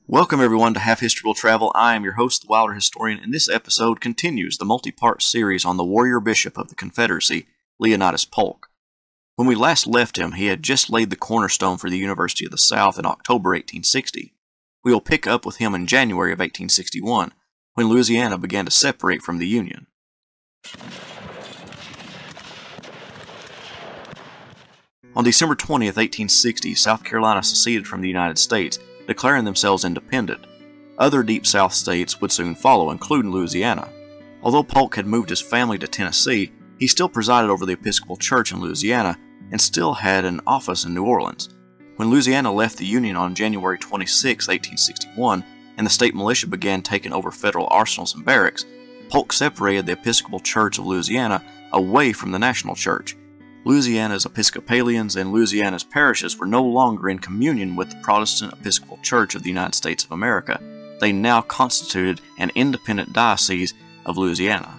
Welcome everyone to Half History Will Travel. I am your host, the Wilder Historian, and this episode continues the multi-part series on the warrior bishop of the Confederacy, Leonidas Polk. When we last left him, he had just laid the cornerstone for the University of the South in October 1860. We will pick up with him in January of 1861, when Louisiana began to separate from the Union. On December 20th, 1860, South Carolina seceded from the United States, declaring themselves independent. Other Deep South states would soon follow, including Louisiana. Although Polk had moved his family to Tennessee, he still presided over the Episcopal Church in Louisiana and still had an office in New Orleans. When Louisiana left the Union on January 26, 1861, and the state militia began taking over federal arsenals and barracks, Polk separated the Episcopal Church of Louisiana away from the national church. Louisiana's Episcopalians and Louisiana's parishes were no longer in communion with the Protestant Episcopal Church of the United States of America. They now constituted an independent diocese of Louisiana.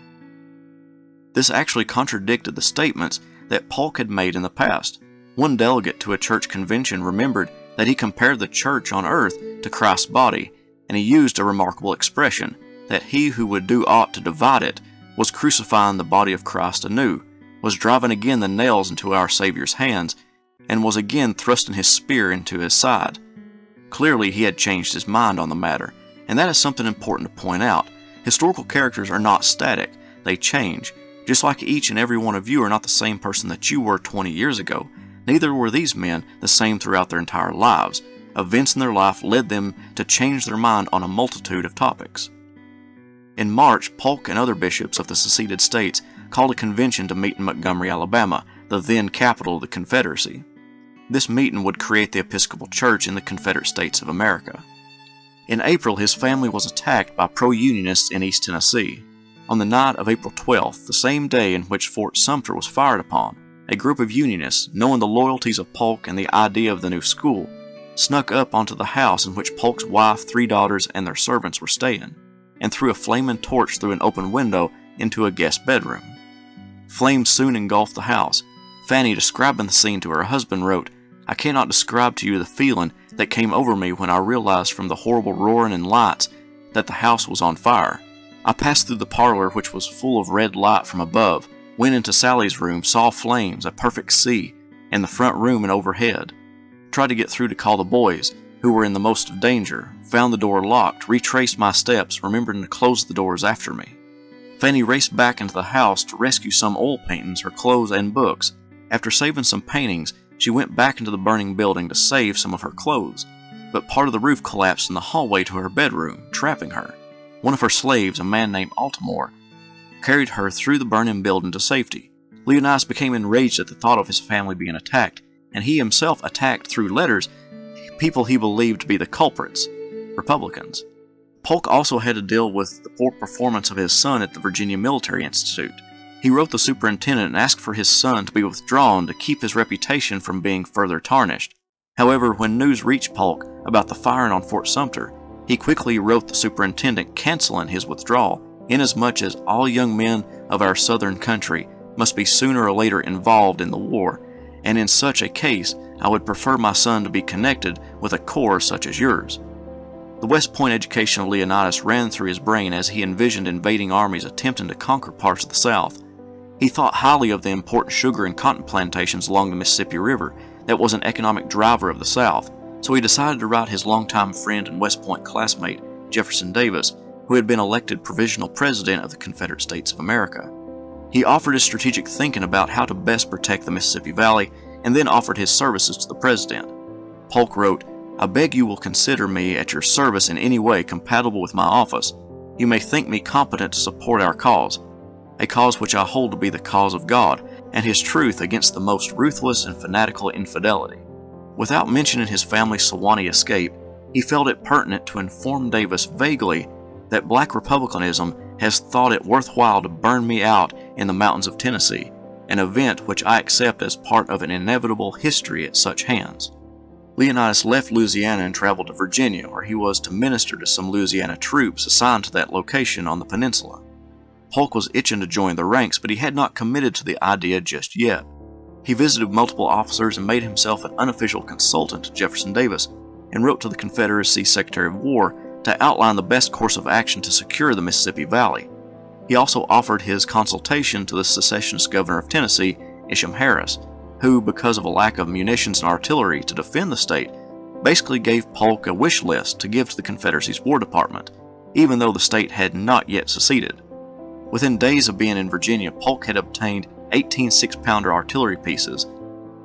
This actually contradicted the statements that Polk had made in the past. One delegate to a church convention remembered that he compared the church on earth to Christ's body, and he used a remarkable expression, that he who would do aught to divide it was crucifying the body of Christ anew, was driving again the nails into our Savior's hands, and was again thrusting his spear into his side. Clearly he had changed his mind on the matter, and that is something important to point out. Historical characters are not static, they change. Just like each and every one of you are not the same person that you were 20 years ago, neither were these men the same throughout their entire lives. Events in their life led them to change their mind on a multitude of topics. In March, Polk and other bishops of the seceded states called a convention to meet in Montgomery, Alabama, the then capital of the Confederacy. This meeting would create the Episcopal Church in the Confederate States of America. In April, his family was attacked by pro-Unionists in East Tennessee. On the night of April 12th, the same day in which Fort Sumter was fired upon, a group of Unionists, knowing the loyalties of Polk and the idea of the new school, snuck up onto the house in which Polk's wife, 3 daughters, and their servants were staying, and threw a flaming torch through an open window into a guest bedroom. Flames soon engulfed the house. Fanny, describing the scene to her husband, wrote, "I cannot describe to you the feeling that came over me when I realized from the horrible roaring and lights that the house was on fire. I passed through the parlor, which was full of red light from above, went into Sally's room, saw flames, a perfect sea, in the front room and overhead. Tried to get through to call the boys, who were in the most of danger, found the door locked, retraced my steps, remembering to close the doors after me." Fanny raced back into the house to rescue some oil paintings, her clothes, and books. After saving some paintings, she went back into the burning building to save some of her clothes, but part of the roof collapsed in the hallway to her bedroom, trapping her. One of her slaves, a man named Altamore, carried her through the burning building to safety. Leonidas became enraged at the thought of his family being attacked, and he himself attacked through letters people he believed to be the culprits, Republicans. Polk also had to deal with the poor performance of his son at the Virginia Military Institute. He wrote the superintendent and asked for his son to be withdrawn to keep his reputation from being further tarnished. However, when news reached Polk about the firing on Fort Sumter, he quickly wrote the superintendent canceling his withdrawal, inasmuch as all young men of our southern country must be sooner or later involved in the war, and in such a case I would prefer my son to be connected with a corps such as yours. The West Point education of Leonidas ran through his brain as he envisioned invading armies attempting to conquer parts of the South. He thought highly of the important sugar and cotton plantations along the Mississippi River that was an economic driver of the South, so he decided to write his longtime friend and West Point classmate, Jefferson Davis, who had been elected provisional president of the Confederate States of America. He offered his strategic thinking about how to best protect the Mississippi Valley, and then offered his services to the president. Polk wrote, "I beg you will consider me at your service in any way compatible with my office. You may think me competent to support our cause, a cause which I hold to be the cause of God and His truth against the most ruthless and fanatical infidelity." Without mentioning his family's Sewanee escape, he felt it pertinent to inform Davis vaguely that Black Republicanism has thought it worthwhile to burn me out in the mountains of Tennessee, an event which I accept as part of an inevitable history at such hands. Leonidas left Louisiana and traveled to Virginia, where he was to minister to some Louisiana troops assigned to that location on the peninsula. Polk was itching to join the ranks, but he had not committed to the idea just yet. He visited multiple officers and made himself an unofficial consultant to Jefferson Davis, and wrote to the Confederacy Secretary of War to outline the best course of action to secure the Mississippi Valley. He also offered his consultation to the secessionist governor of Tennessee, Isham Harris, who, because of a lack of munitions and artillery to defend the state, basically gave Polk a wish list to give to the Confederacy's War Department, even though the state had not yet seceded. Within days of being in Virginia, Polk had obtained 18 6-pounder artillery pieces,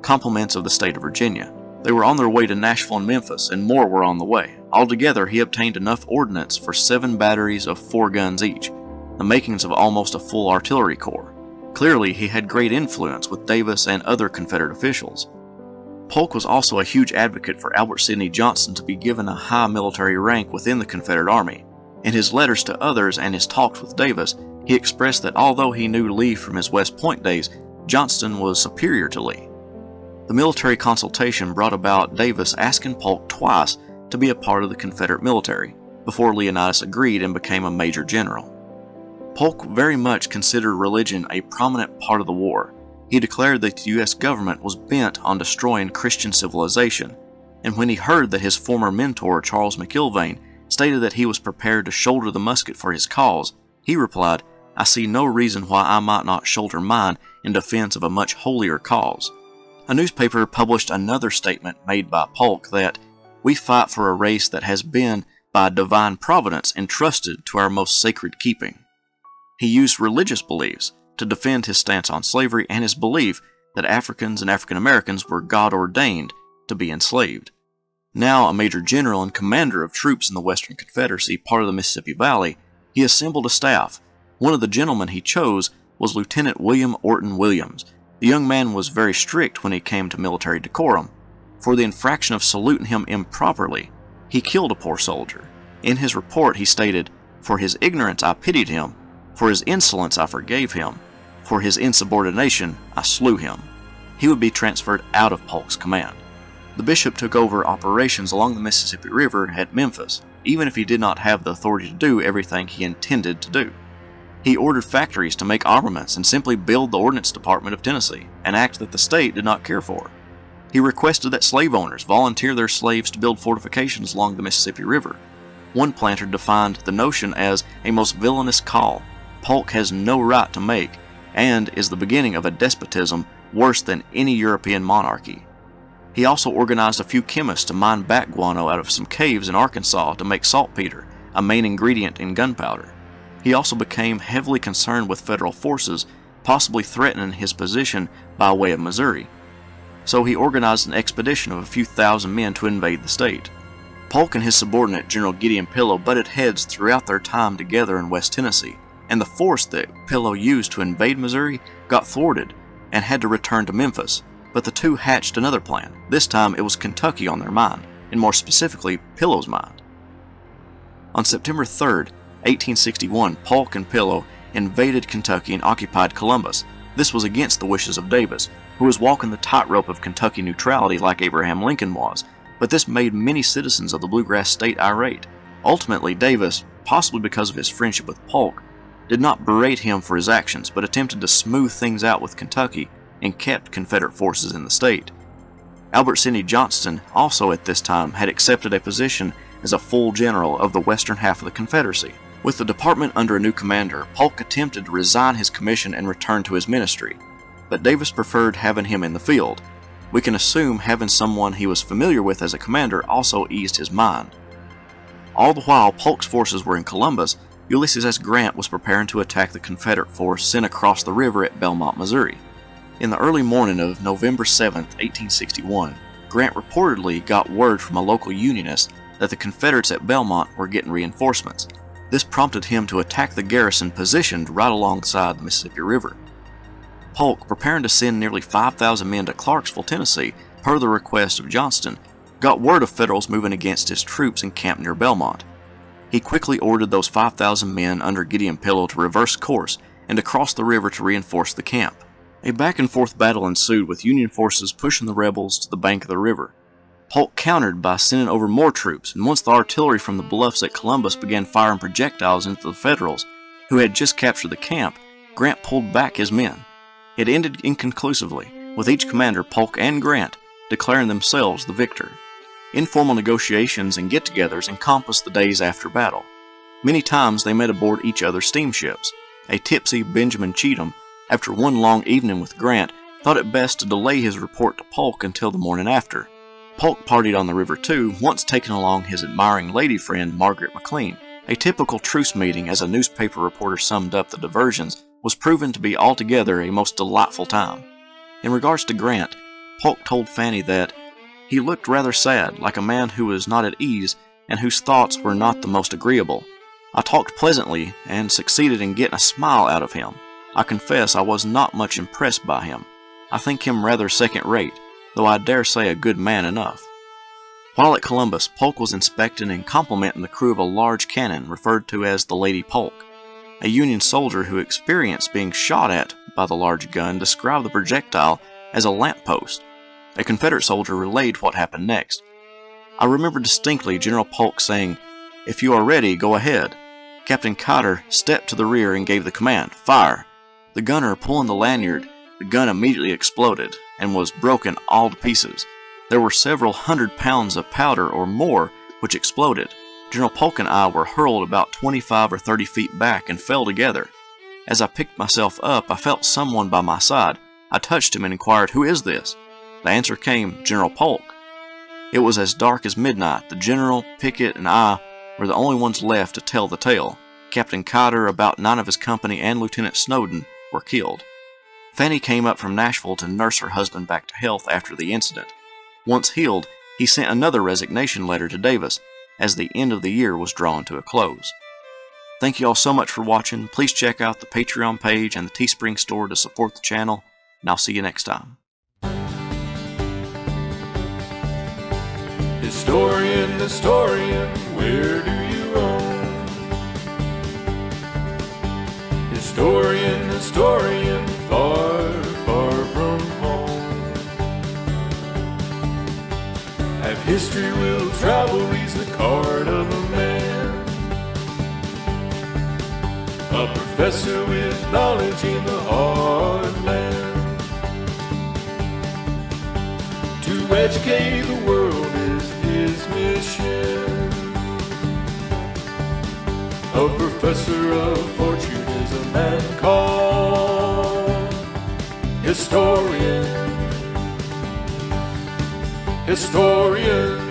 complements of the state of Virginia. They were on their way to Nashville and Memphis, and more were on the way. Altogether, he obtained enough ordnance for 7 batteries of 4 guns each, the makings of almost a full artillery corps. Clearly, he had great influence with Davis and other Confederate officials. Polk was also a huge advocate for Albert Sidney Johnston to be given a high military rank within the Confederate Army. In his letters to others and his talks with Davis, he expressed that although he knew Lee from his West Point days, Johnston was superior to Lee. The military consultation brought about Davis asking Polk twice to be a part of the Confederate military, before Leonidas agreed and became a major general. Polk very much considered religion a prominent part of the war. He declared that the U.S. government was bent on destroying Christian civilization, and when he heard that his former mentor, Charles McIlvaine, stated that he was prepared to shoulder the musket for his cause, he replied, "I see no reason why I might not shoulder mine in defense of a much holier cause." A newspaper published another statement made by Polk that, "We fight for a race that has been, by divine providence, entrusted to our most sacred keeping." He used religious beliefs to defend his stance on slavery and his belief that Africans and African Americans were God-ordained to be enslaved. Now a major general and commander of troops in the Western Confederacy, part of the Mississippi Valley, he assembled a staff. One of the gentlemen he chose was Lieutenant William Orton Williams. The young man was very strict when he came to military decorum. For the infraction of saluting him improperly, he killed a poor soldier. In his report he stated, "For his ignorance I pitied him, for his insolence I forgave him, for his insubordination I slew him." He would be transferred out of Polk's command. The bishop took over operations along the Mississippi River at Memphis, even if he did not have the authority to do everything he intended to do. He ordered factories to make armaments and simply build the Ordnance Department of Tennessee, an act that the state did not care for. He requested that slave owners volunteer their slaves to build fortifications along the Mississippi River. One planter defined the notion as a most villainous call Polk has no right to make, and is the beginning of a despotism worse than any European monarchy. He also organized a few chemists to mine bat guano out of some caves in Arkansas to make saltpeter, a main ingredient in gunpowder. He also became heavily concerned with federal forces, possibly threatening his position by way of Missouri. So he organized an expedition of a few thousand men to invade the state. Polk and his subordinate, General Gideon Pillow, butted heads throughout their time together in West Tennessee, and the force that Pillow used to invade Missouri got thwarted and had to return to Memphis. But the two hatched another plan. This time it was Kentucky on their mind, and more specifically, Pillow's mind. On September 3rd, 1861, Polk and Pillow invaded Kentucky and occupied Columbus. This was against the wishes of Davis, who was walking the tightrope of Kentucky neutrality like Abraham Lincoln was, but this made many citizens of the Bluegrass State irate. Ultimately, Davis, possibly because of his friendship with Polk, did not berate him for his actions, but attempted to smooth things out with Kentucky and kept Confederate forces in the state. Albert Sidney Johnston also at this time had accepted a position as a full general of the western half of the Confederacy. With the department under a new commander, Polk attempted to resign his commission and return to his ministry, but Davis preferred having him in the field. We can assume having someone he was familiar with as a commander also eased his mind. All the while Polk's forces were in Columbus, Ulysses S. Grant was preparing to attack the Confederate force sent across the river at Belmont, Missouri. In the early morning of November 7, 1861, Grant reportedly got word from a local Unionist that the Confederates at Belmont were getting reinforcements. This prompted him to attack the garrison positioned right alongside the Mississippi River. Polk, preparing to send nearly 5,000 men to Clarksville, Tennessee, per the request of Johnston, got word of Federals moving against his troops encamped near Belmont. He quickly ordered those 5,000 men under Gideon Pillow to reverse course and to cross the river to reinforce the camp. A back-and-forth battle ensued with Union forces pushing the rebels to the bank of the river. Polk countered by sending over more troops, and once the artillery from the bluffs at Columbus began firing projectiles into the Federals, who had just captured the camp, Grant pulled back his men. It ended inconclusively, with each commander, Polk and Grant, declaring themselves the victor. Informal negotiations and get-togethers encompassed the days after battle. Many times they met aboard each other's steamships. A tipsy Benjamin Cheatham, after one long evening with Grant, thought it best to delay his report to Polk until the morning after. Polk partied on the river too, once taking along his admiring lady friend Margaret McLean. A typical truce meeting, as a newspaper reporter summed up the diversions, was proven to be altogether a most delightful time. In regards to Grant, Polk told Fanny that he looked rather sad, like a man who was not at ease and whose thoughts were not the most agreeable. I talked pleasantly and succeeded in getting a smile out of him. I confess I was not much impressed by him. I think him rather second-rate, though I dare say a good man enough. While at Columbus, Polk was inspecting and complimenting the crew of a large cannon referred to as the Lady Polk. A Union soldier who experienced being shot at by the large gun described the projectile as a lamppost. A Confederate soldier relayed what happened next. I remember distinctly General Polk saying, "If you are ready, go ahead." Captain Cotter stepped to the rear and gave the command, "Fire!" The gunner pulling the lanyard, the gun immediately exploded and was broken all to pieces. There were several 100 pounds of powder or more which exploded. General Polk and I were hurled about 25 or 30 feet back and fell together. As I picked myself up, I felt someone by my side. I touched him and inquired, "Who is this?" The answer came, "General Polk." It was as dark as midnight. The General, Pickett, and I were the only ones left to tell the tale. Captain Cotter, about 9 of his company, and Lieutenant Snowden were killed. Fanny came up from Nashville to nurse her husband back to health after the incident. Once healed, he sent another resignation letter to Davis, as the end of the year was drawing to a close. Thank you all so much for watching. Please check out the Patreon page and the Teespring store to support the channel, and I'll see you next time. Historian, historian, where do you roam? Historian, historian, far, far from home. Half history will travel reads the card of a man, a professor with knowledge in the heartland. To educate the world is his mission. A professor of fortune is a man called historian. Historian.